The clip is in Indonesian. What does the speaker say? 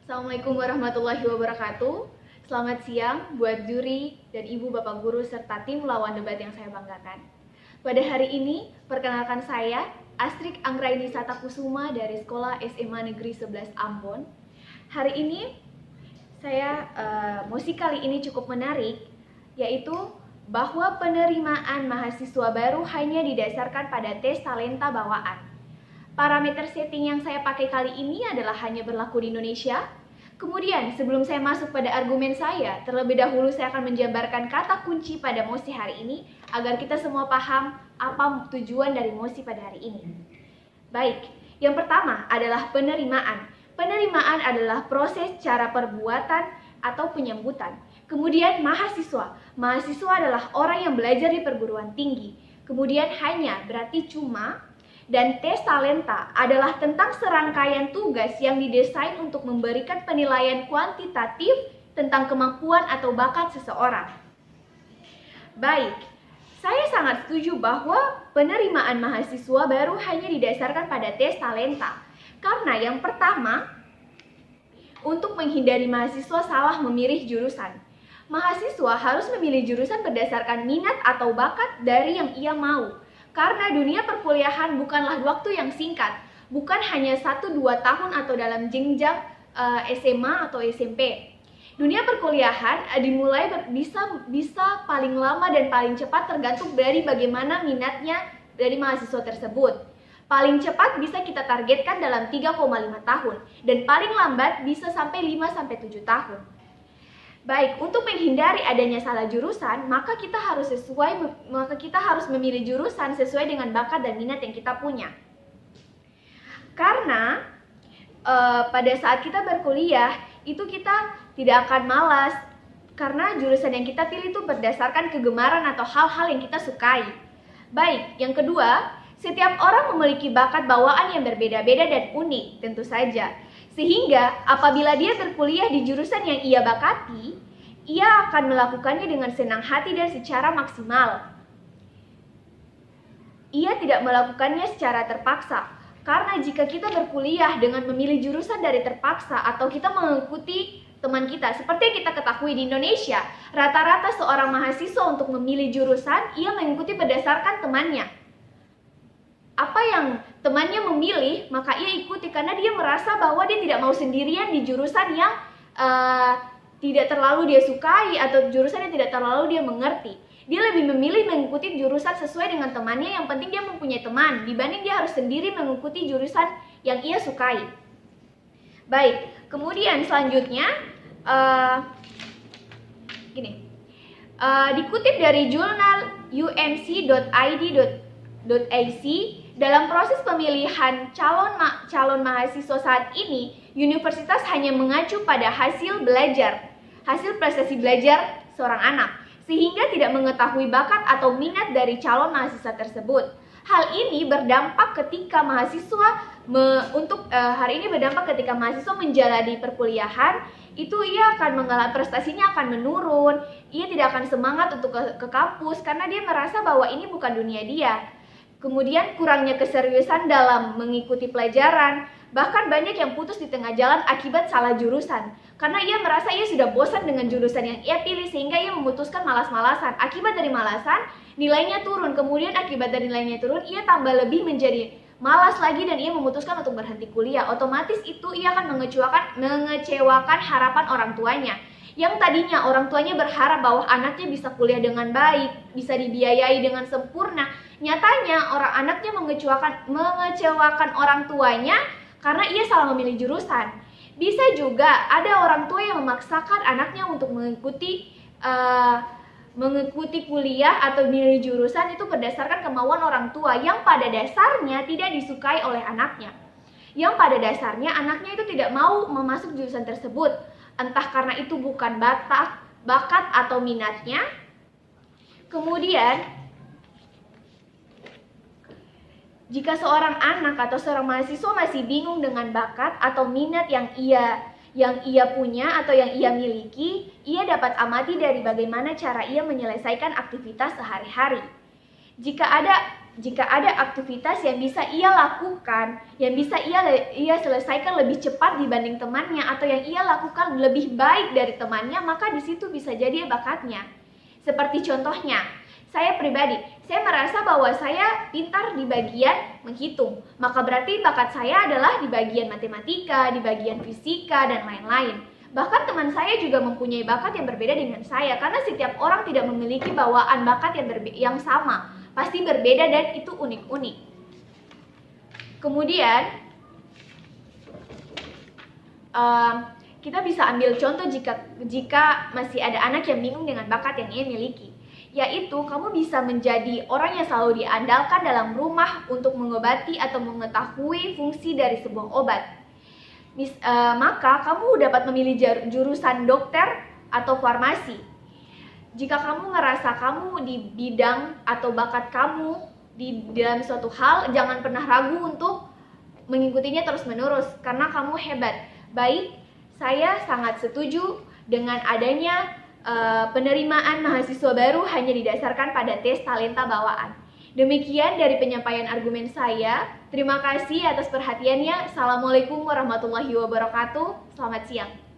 Assalamualaikum warahmatullahi wabarakatuh. Selamat siang buat juri dan ibu bapak guru serta tim lawan debat yang saya banggakan. Pada hari ini, perkenalkan saya Astrik Anggraini Satakusuma dari Sekolah SMA Negeri 11 Ambon. Hari ini musik kali ini cukup menarik, yaitu bahwa penerimaan mahasiswa baru hanya didasarkan pada tes talenta bawaan. Parameter setting yang saya pakai kali ini adalah hanya berlaku di Indonesia. Kemudian, sebelum saya masuk pada argumen saya, terlebih dahulu saya akan menjabarkan kata kunci pada mosi hari ini agar kita semua paham apa tujuan dari mosi pada hari ini. Baik, yang pertama adalah penerimaan. Penerimaan adalah proses cara perbuatan atau penyambutan. Kemudian mahasiswa. Mahasiswa adalah orang yang belajar di perguruan tinggi. Kemudian hanya berarti cuma. Dan tes talenta adalah tentang serangkaian tugas yang didesain untuk memberikan penilaian kuantitatif tentang kemampuan atau bakat seseorang. Baik, saya sangat setuju bahwa penerimaan mahasiswa baru hanya didasarkan pada tes talenta. Karena yang pertama, untuk menghindari mahasiswa salah memilih jurusan. Mahasiswa harus memilih jurusan berdasarkan minat atau bakat dari yang ia mau. Karena dunia perkuliahan bukanlah waktu yang singkat, bukan hanya 1-2 tahun atau dalam jenjang SMA atau SMP. Dunia perkuliahan dimulai bisa paling lama dan paling cepat tergantung dari bagaimana minatnya dari mahasiswa tersebut. Paling cepat bisa kita targetkan dalam 3,5 tahun dan paling lambat bisa sampai 5-7 tahun. Baik, untuk menghindari adanya salah jurusan, maka kita harus memilih jurusan sesuai dengan bakat dan minat yang kita punya. Karena pada saat kita berkuliah, itu kita tidak akan malas karena jurusan yang kita pilih itu berdasarkan kegemaran atau hal-hal yang kita sukai. Baik, yang kedua, setiap orang memiliki bakat bawaan yang berbeda-beda dan unik, tentu saja. Sehingga apabila dia berkuliah di jurusan yang ia bakati, ia akan melakukannya dengan senang hati dan secara maksimal. Ia tidak melakukannya secara terpaksa. Karena jika kita berkuliah dengan memilih jurusan dari terpaksa atau kita mengikuti teman kita, seperti yang kita ketahui di Indonesia, rata-rata seorang mahasiswa untuk memilih jurusan, ia mengikuti berdasarkan temannya. Apa yang temannya memilih, maka ia ikuti karena dia merasa bahwa dia tidak mau sendirian di jurusan yang tidak terlalu dia sukai atau jurusan yang tidak terlalu dia mengerti. Dia lebih memilih mengikuti jurusan sesuai dengan temannya, yang penting dia mempunyai teman, dibanding dia harus sendiri mengikuti jurusan yang ia sukai. Baik, kemudian selanjutnya, dikutip dari jurnal umc.id.ac, dalam proses pemilihan calon mahasiswa saat ini, universitas hanya mengacu pada hasil prestasi belajar seorang anak, sehingga tidak mengetahui bakat atau minat dari calon mahasiswa tersebut. Hal ini berdampak ketika mahasiswa menjalani perkuliahan, itu ia akan mengalami prestasinya akan menurun, ia tidak akan semangat untuk ke kampus karena dia merasa bahwa ini bukan dunia dia. Kemudian kurangnya keseriusan dalam mengikuti pelajaran, bahkan banyak yang putus di tengah jalan akibat salah jurusan. Karena ia merasa ia sudah bosan dengan jurusan yang ia pilih sehingga ia memutuskan malas-malasan. Akibat dari malasan, nilainya turun. Kemudian akibat dari nilainya turun, ia tambah lebih menjadi malas lagi dan ia memutuskan untuk berhenti kuliah. Otomatis itu ia akan mengecewakan harapan orang tuanya. Yang tadinya orang tuanya berharap bahwa anaknya bisa kuliah dengan baik, bisa dibiayai dengan sempurna. Nyatanya anaknya mengecewakan orang tuanya karena ia salah memilih jurusan. Bisa juga ada orang tua yang memaksakan anaknya untuk mengikuti kuliah atau memilih jurusan itu berdasarkan kemauan orang tua yang pada dasarnya tidak disukai oleh anaknya. Yang pada dasarnya anaknya itu tidak mau memasuk jurusan tersebut. Entah karena itu bukan bakat atau minatnya. Kemudian, jika seorang anak atau seorang mahasiswa masih bingung dengan bakat atau minat yang ia punya atau yang ia miliki, ia dapat amati dari bagaimana cara ia menyelesaikan aktivitas sehari-hari. Jika ada jika ada aktivitas yang bisa ia lakukan, yang bisa ia selesaikan lebih cepat dibanding temannya, atau yang ia lakukan lebih baik dari temannya, maka di situ bisa jadi bakatnya. Seperti contohnya, saya pribadi, saya merasa bahwa saya pintar di bagian menghitung, maka berarti bakat saya adalah di bagian matematika, di bagian fisika, dan lain-lain. Bahkan teman saya juga mempunyai bakat yang berbeda dengan saya, karena setiap orang tidak memiliki bawaan bakat yang sama, pasti berbeda dan itu unik-unik. Kemudian, kita bisa ambil contoh jika masih ada anak yang bingung dengan bakat yang ia miliki, yaitu kamu bisa menjadi orang yang selalu diandalkan dalam rumah untuk mengobati atau mengetahui fungsi dari sebuah obat. Maka kamu dapat memilih jurusan dokter atau farmasi. Jika kamu ngerasa kamu di bidang atau bakat kamu di dalam suatu hal, jangan pernah ragu untuk mengikutinya terus-menerus karena kamu hebat. Baik, saya sangat setuju dengan adanya penerimaan mahasiswa baru hanya didasarkan pada tes talenta bawaan. Demikian dari penyampaian argumen saya. Terima kasih atas perhatiannya. Assalamualaikum warahmatullahi wabarakatuh. Selamat siang.